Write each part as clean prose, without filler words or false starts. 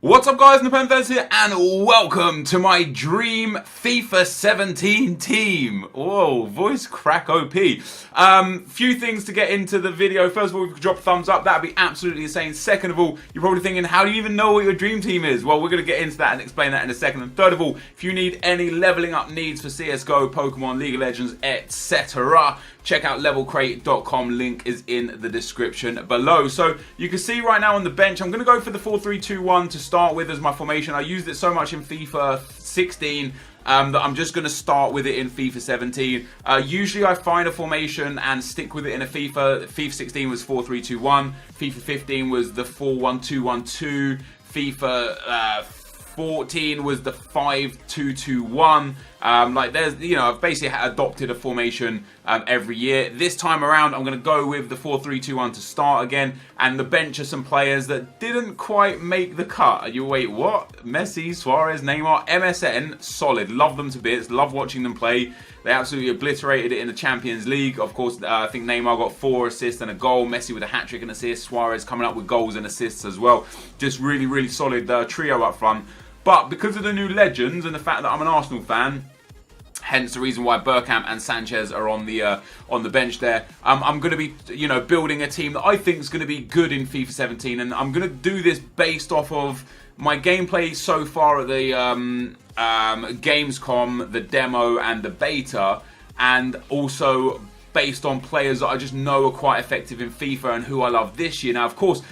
What's up guys, NepentheZ here and welcome to my dream FIFA 17 team. Whoa, voice crack OP. Few things to get into the video. First of all, if you could drop a thumbs up, that'd be absolutely insane. Second of all, you're probably thinking, how do you even know what your dream team is? Well, we're going to get into that and explain that in a second. And third of all, if you need any leveling up needs for CSGO, Pokemon, League of Legends, etc., check out levelcrate.com, link is in the description below. So you can see right now on the bench, I'm going to go for the 4-3-2-1 to start with as my formation. I used it so much in FIFA 16 that I'm just going to start with it in FIFA 17. Usually I find a formation and stick with it in a FIFA. FIFA 16 was 4-3-2-1, FIFA 15 was the 4-1-2-1-2, FIFA 14 was the 5-2-2-1. I've basically adopted a formation every year. This time around, I'm going to go with the 4-3-2-1 to start again. And the bench are some players that didn't quite make the cut. You wait, what? Messi, Suarez, Neymar, MSN, solid. Love them to bits. Love watching them play. They absolutely obliterated it in the Champions League. Of course, I think Neymar got 4 assists and a goal. Messi with a hat-trick and assist. Suarez coming up with goals and assists as well. Just really, really solid trio up front. But because of the new legends and the fact that I'm an Arsenal fan, hence the reason why Bergkamp and Sanchez are on the bench there, I'm going to be building a team that I think is going to be good in FIFA 17, and I'm going to do this based off of my gameplay so far at the Gamescom, the demo and the beta, and also based on players that I just know are quite effective in FIFA and who I love this year. Now, of course,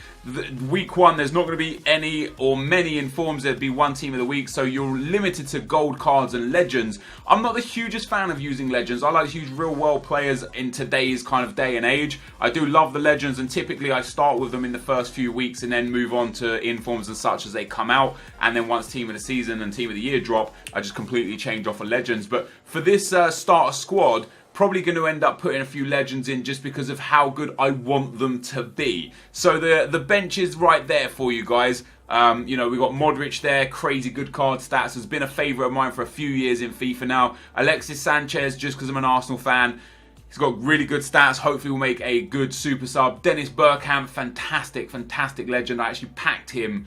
week 1, there's not going to be any or many informs. There'd be one team of the week, so you're limited to gold cards and legends. I'm not the hugest fan of using legends. I like to use real world players in today's kind of day and age. I do love the legends, and typically I start with them in the first few weeks and then move on to informs and such as they come out. And then once team of the season and team of the year drop, I just completely change off of legends. But for this starter squad, probably going to end up putting a few legends in just because of how good I want them to be. So the bench is right there for you guys. We got Modric there, crazy good card stats, has been a favourite of mine for a few years in FIFA now. Alexis Sanchez, just because I'm an Arsenal fan, he's got really good stats, hopefully will make a good super sub. Dennis Bergkamp, fantastic legend. I actually packed him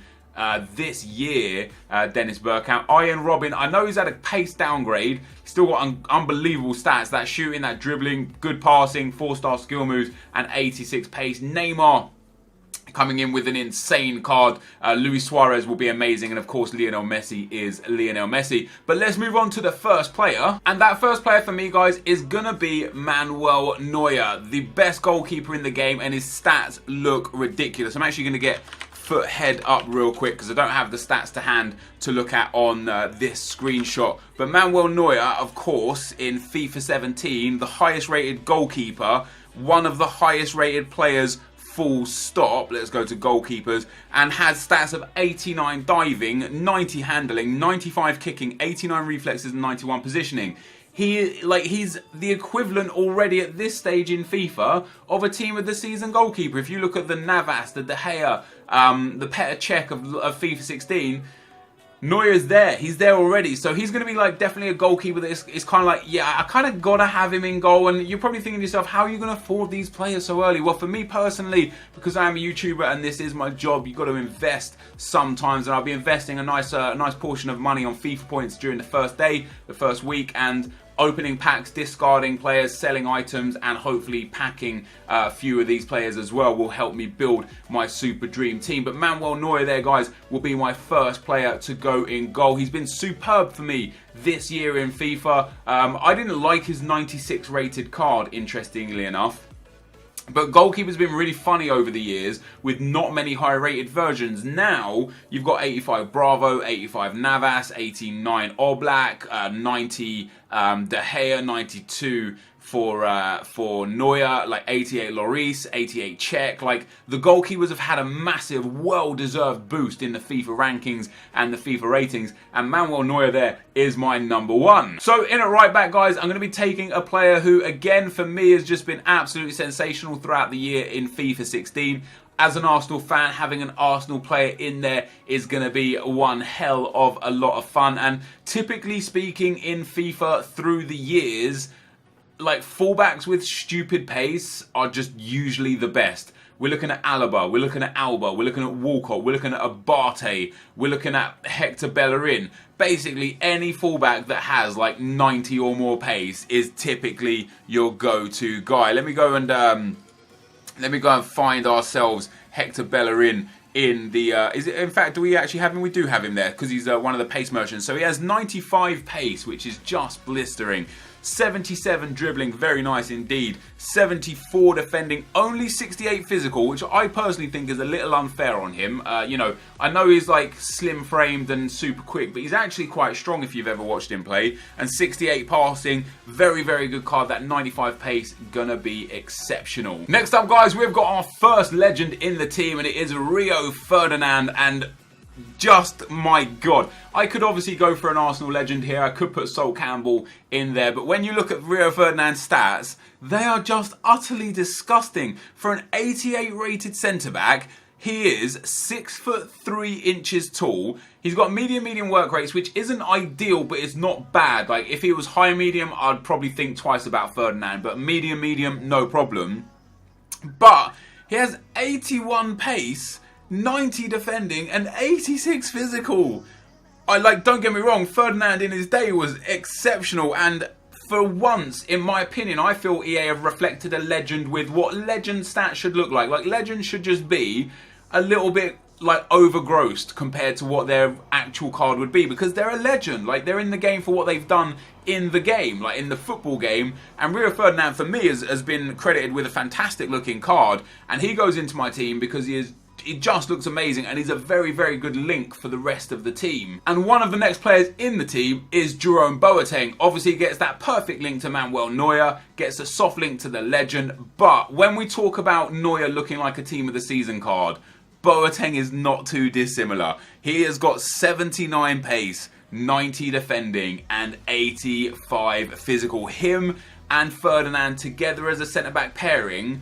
this year, Dennis Bergkamp. Ian Robin, I know he's had a pace downgrade. He's still got unbelievable stats. That shooting, that dribbling, good passing, 4-star skill moves, and 86 pace. Neymar coming in with an insane card. Luis Suarez will be amazing. And of course, Lionel Messi is Lionel Messi. But let's move on to the first player. And that first player for me, guys, is going to be Manuel Neuer, the best goalkeeper in the game. And his stats look ridiculous. I'm actually going to get head up real quick because I don't have the stats to hand to look at on this screenshot. But Manuel Neuer, of course, in FIFA 17, the highest rated goalkeeper, one of the highest rated players, full stop. Let's go to goalkeepers, and has stats of 89 diving, 90 handling, 95 kicking, 89 reflexes and 91 positioning. He's the equivalent already at this stage in FIFA of a team of the season goalkeeper. If you look at the Navas, the De Gea, the Petr Cech of FIFA 16, Neuer's there. He's there already. So he's going to be definitely a goalkeeper that is kind of I kind of got to have him in goal. And you're probably thinking to yourself, how are you going to afford these players so early? Well, for me personally, because I am a YouTuber and this is my job, you've got to invest sometimes. And I'll be investing a nice portion of money on FIFA points during the first day, the first week, and opening packs, discarding players, selling items, and hopefully packing a few of these players as well will help me build my super dream team. But Manuel Neuer there, guys, will be my first player to go in goal. He's been superb for me this year in FIFA. I didn't like his 96 rated card, interestingly enough. But goalkeeper's been really funny over the years with not many high rated versions. Now you've got 85 Bravo, 85 Navas, 89 Oblak, 90 De Gea, 92 for Neuer, 88 Lloris, 88 Cech. The goalkeepers have had a massive, well-deserved boost in the FIFA rankings and the FIFA ratings, and Manuel Neuer there is my number 1. So in at right back, guys, I'm going to be taking a player who, again, for me, has just been absolutely sensational throughout the year in FIFA 16. As an Arsenal fan, having an Arsenal player in there is going to be one hell of a lot of fun. And typically speaking, in FIFA through the years, fullbacks with stupid pace are just usually the best. we're looking at Alaba, we're looking at Alba, we're looking at Walcott, we're looking at Abate, we're looking at Hector Bellerin. Basically, any fullback that has like 90 or more pace is typically your go-to guy. Let me go and find ourselves Hector Bellerin in the in fact, do we actually have him? We do have him there because he's one of the pace merchants. So he has 95 pace, which is just blistering. 77 dribbling, very nice indeed. 74 defending, only 68 physical, which I personally think is a little unfair on him. You know, I know he's like slim framed and super quick, but he's actually quite strong if you've ever watched him play. And 68 passing, very, very good card. That 95 pace, gonna be exceptional. Next up, guys, we've got our first legend in the team, and it is Rio Ferdinand. And just, my God, I could obviously go for an Arsenal legend here. I could put Sol Campbell in there. But when you look at Rio Ferdinand's stats, they are just utterly disgusting. For an 88 rated centre-back, he is 6'3" tall. He's got medium work rates, which isn't ideal, but it's not bad. Like, if he was high-medium, I'd probably think twice about Ferdinand. But medium, no problem. But he has 81 pace, 90 defending and 86 physical. Don't get me wrong, Ferdinand in his day was exceptional, and for once, in my opinion, I feel EA have reflected a legend with what legend stats should look like. Like, legends should just be a little bit like overgrossed compared to what their actual card would be, because they're a legend. Like, they're in the game for what they've done in the game, like in the football game. And Rio Ferdinand for me has been credited with a fantastic looking card, and he goes into my team because he just looks amazing, and he's a very, very good link for the rest of the team. And one of the next players in the team is Jerome Boateng. Obviously, he gets that perfect link to Manuel Neuer, gets a soft link to the legend. But when we talk about Neuer looking like a team of the season card, Boateng is not too dissimilar. He has got 79 pace, 90 defending, and 85 physical. Him and Ferdinand together as a centre-back pairing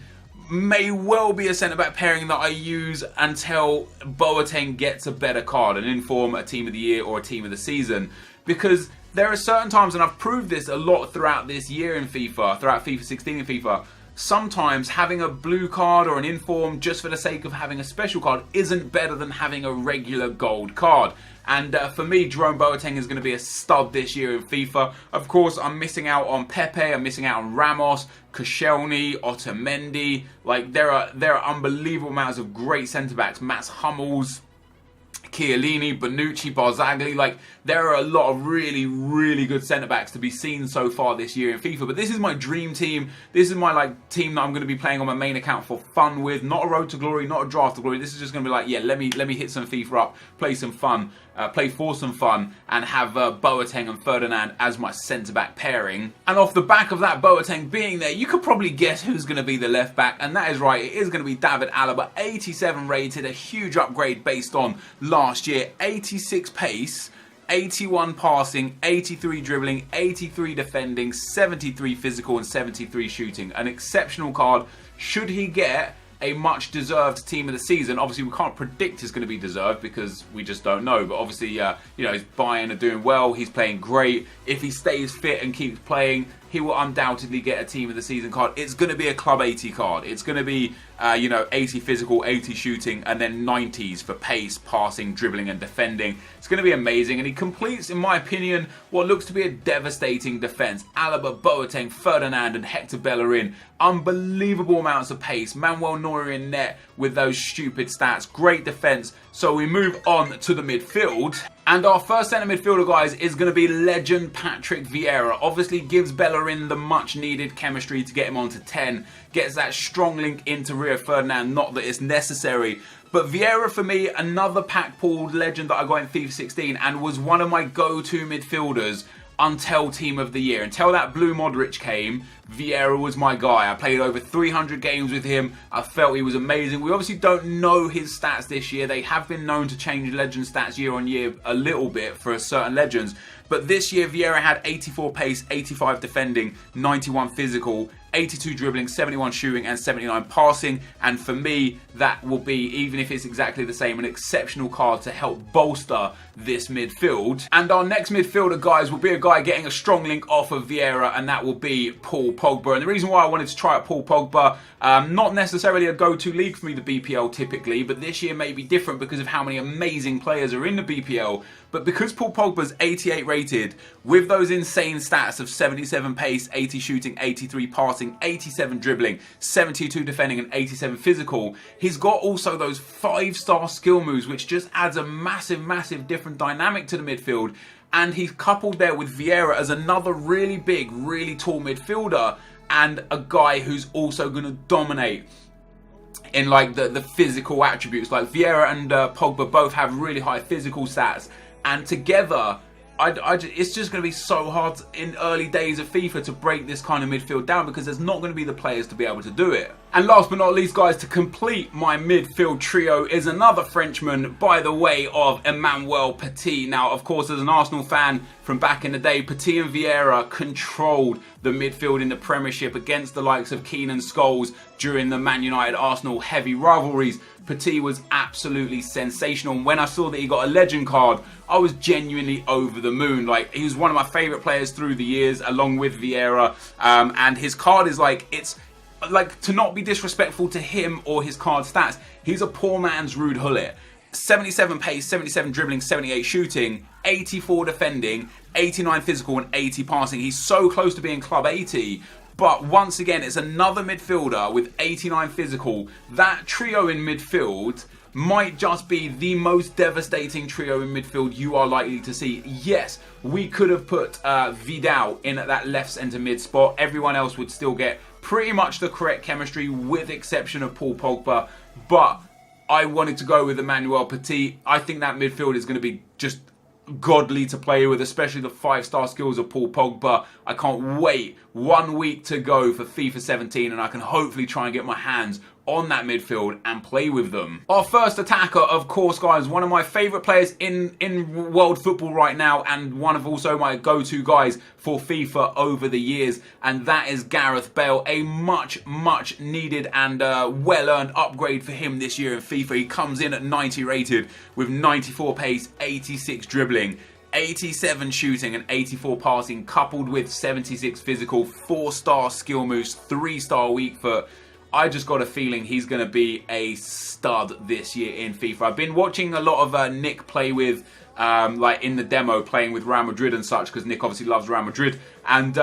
may well be a centre-back pairing that I use until Boateng gets a better card, an inform, a team of the year, or a team of the season. Because there are certain times, and I've proved this a lot throughout this year in FIFA, throughout FIFA 16 and FIFA, sometimes having a blue card or an inform just for the sake of having a special card isn't better than having a regular gold card. And for me, Jerome Boateng is going to be a stud this year in FIFA. Of course, I'm missing out on Pepe, I'm missing out on Ramos, Koscielny, Otamendi. Like, there are unbelievable amounts of great centre-backs. Mats Hummels, Chiellini, Bonucci, Barzagli. Like, there are a lot of really, really good centre-backs to be seen so far this year in FIFA. But this is my dream team. This is my team that I'm going to be playing on my main account for fun with. Not a road to glory, not a draft to glory. This is just going to be like, yeah, let me hit some FIFA up, play some fun, play for some fun, and have Boateng and Ferdinand as my centre-back pairing. And off the back of that Boateng being there, you could probably guess who's going to be the left back. And that is right, it is going to be David Alaba, 87 rated, a huge upgrade based on last year. 86 pace, 81 passing, 83 dribbling, 83 defending, 73 physical and 73 shooting. An exceptional card. Should he get a much deserved team of the season? Obviously, we can't predict it's going to be deserved because we just don't know. But obviously, you know, his Bayern are doing well. He's playing great. If he stays fit and keeps playing, he will undoubtedly get a team of the season card. It's going to be a Club 80 card. It's going to be, 80 physical, 80 shooting, and then 90s for pace, passing, dribbling, and defending. It's going to be amazing. And he completes, in my opinion, what looks to be a devastating defence. Alaba, Boateng, Ferdinand, and Hector Bellerin. Unbelievable amounts of pace. Manuel Neuer in net with those stupid stats. Great defence. So we move on to the midfield. And our first centre midfielder, guys, is going to be legend Patrick Vieira. Obviously gives Bellerin the much needed chemistry to get him onto 10. Gets that strong link into Rio Ferdinand, not that it's necessary. But Vieira, for me, another pack-pulled legend that I got in FIFA 16 and was one of my go-to midfielders until Team of the Year. Until that blue Modric came, Vieira was my guy. I played over 300 games with him. I felt he was amazing. We obviously don't know his stats this year. They have been known to change legend stats year on year a little bit for certain legends. But this year, Vieira had 84 pace, 85 defending, 91 physical, 82 dribbling, 71 shooting, and 79 passing. And for me, that will be, even if it's exactly the same, an exceptional card to help bolster this midfield. And our next midfielder, guys, will be a guy getting a strong link off of Vieira, and that will be Paul Pogba. And the reason why I wanted to try out Paul Pogba, not necessarily a go-to league for me, the BPL typically, but this year may be different because of how many amazing players are in the BPL. But because Paul Pogba's 88 rated, with those insane stats of 77 pace, 80 shooting, 83 passing, 87 dribbling, 72 defending, and 87 physical, he's got also those 5-star skill moves, which just adds a massive different dynamic to the midfield. And he's coupled there with Vieira as another really big, really tall midfielder, and a guy who's also going to dominate in like the physical attributes. Like Vieira and Pogba both have really high physical stats, and together it's just going to be so hard in early days of FIFA to break this kind of midfield down, because there's not going to be the players to be able to do it. And last but not least, guys, to complete my midfield trio is another Frenchman by the way of Emmanuel Petit. Now, of course, as an Arsenal fan from back in the day, Petit and Vieira controlled the midfield in the Premiership against the likes of Keane and Scholes during the Man United-Arsenal heavy rivalries. Petit was absolutely sensational, and when I saw that he got a legend card, I was genuinely over the moon. Like, he was one of my favourite players through the years, along with Vieira, and his card is like, it's like, to not be disrespectful to him or his card stats, he's a poor man's Ruud Gullit. 77 pace, 77 dribbling, 78 shooting, 84 defending, 89 physical, and 80 passing. He's so close to being club 80. But once again, it's another midfielder with 89 physical. That trio in midfield might just be the most devastating trio in midfield you are likely to see. Yes, we could have put Vidal in at that left centre mid spot. Everyone else would still get pretty much the correct chemistry, with exception of Paul Pogba. But I wanted to go with Emmanuel Petit. I think that midfield is going to be just godly to play with, especially the 5-star skills of Paul Pogba. I can't wait 1 week to go for FIFA 17, and I can hopefully try and get my hands on that midfield and play with them. Our first attacker, of course, guys, one of my favourite players in world football right now, and one of also my go-to guys for FIFA over the years, and that is Gareth Bale. A much needed and well-earned upgrade for him this year in FIFA. He comes in at 90 rated with 94 pace, 86 dribbling, 87 shooting, and 84 passing, coupled with 76 physical, 4-star skill moves, 3-star weak foot. I just got a feeling he's going to be a stud this year in FIFA. I've been watching a lot of Nick play with, like in the demo, playing with Real Madrid and such, because Nick obviously loves Real Madrid. And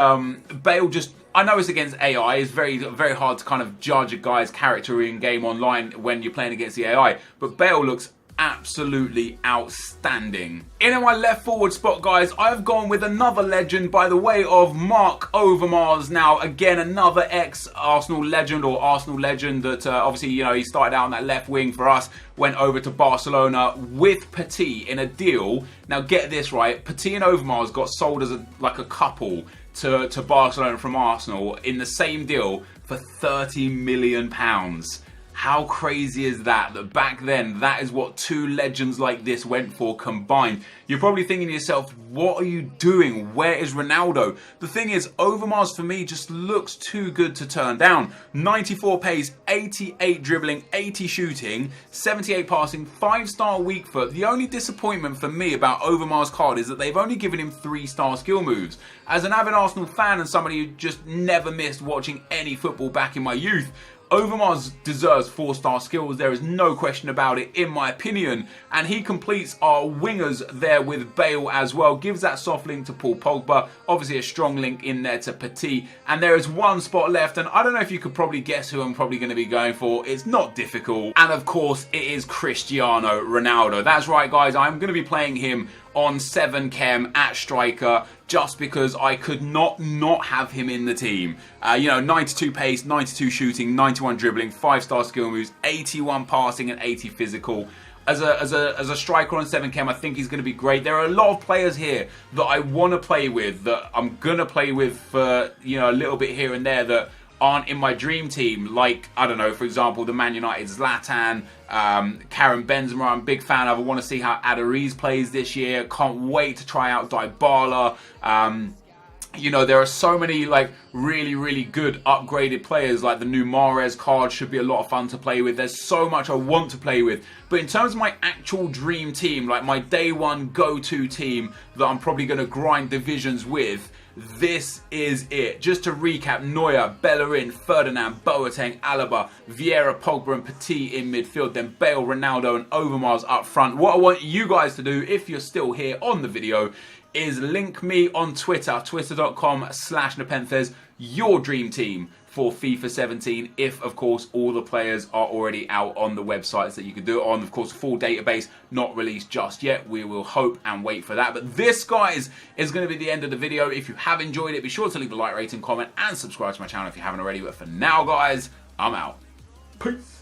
Bale just, I know it's against AI, it's very hard to kind of judge a guy's character in game online when you're playing against the AI, but Bale looks absolutely outstanding. In my left forward spot, guys, I've gone with another legend by the way of Marc Overmars. Now, again, another ex-Arsenal legend, or Arsenal legend that obviously, you know, he started out on that left wing for us, went over to Barcelona with Petit in a deal. Now, get this right, Petit and Overmars got sold as like a couple to Barcelona from Arsenal in the same deal for £30 million. How crazy is that? That back then, that is what two legends like this went for combined. You're probably thinking to yourself, what are you doing? Where is Ronaldo? The thing is, Overmars for me just looks too good to turn down. 94 pace, 88 dribbling, 80 shooting, 78 passing, 5-star weak foot. The only disappointment for me about Overmars' card is that they've only given him 3-star skill moves. As an avid Arsenal fan and somebody who just never missed watching any football back in my youth, Overmars deserves 4-star skills, there is no question about it in my opinion, and he completes our wingers there with Bale as well, gives that soft link to Paul Pogba, obviously a strong link in there to Petit, and there is one spot left, and I don't know if you could probably guess who I'm probably going to be going for. It's not difficult, and of course it is Cristiano Ronaldo. That's right, guys, I'm going to be playing him on 7 chem at striker, just because I could not have him in the team. You know, 92 pace, 92 shooting, 91 dribbling, 5-star skill moves, 81 passing, and 80 physical. As a striker on 7 chem, I think he's going to be great. There are a lot of players here that I want to play with, that I'm going to play with for, you know, a little bit here and there, that aren't in my dream team, like, I don't know, for example, the Man United Zlatan, Karim Benzema, I'm a big fan of. I want to see how Aduriz plays this year. Can't wait to try out Dybala. You know, there are so many like really good upgraded players. Like the new Mahrez card should be a lot of fun to play with. There's so much I want to play with. But in terms of my actual dream team, like my day one go-to team that I'm probably going to grind divisions with, this is it. Just to recap: Neuer, Bellerin, Ferdinand, Boateng, Alaba, Vieira, Pogba and Petit in midfield, then Bale, Ronaldo and Overmars up front. What I want you guys to do, if you're still here on the video, is link me on Twitter, twitter.com/NepentheZ, your dream team for FIFA 17, if of course all the players are already out on the websites that you can do it on. Of course, full database not released just yet. We will hope and wait for that. But this, guys, is going to be the end of the video. If you have enjoyed it, be sure to leave a like, rating, comment and subscribe to my channel if you haven't already. But for now, guys, I'm out. Peace.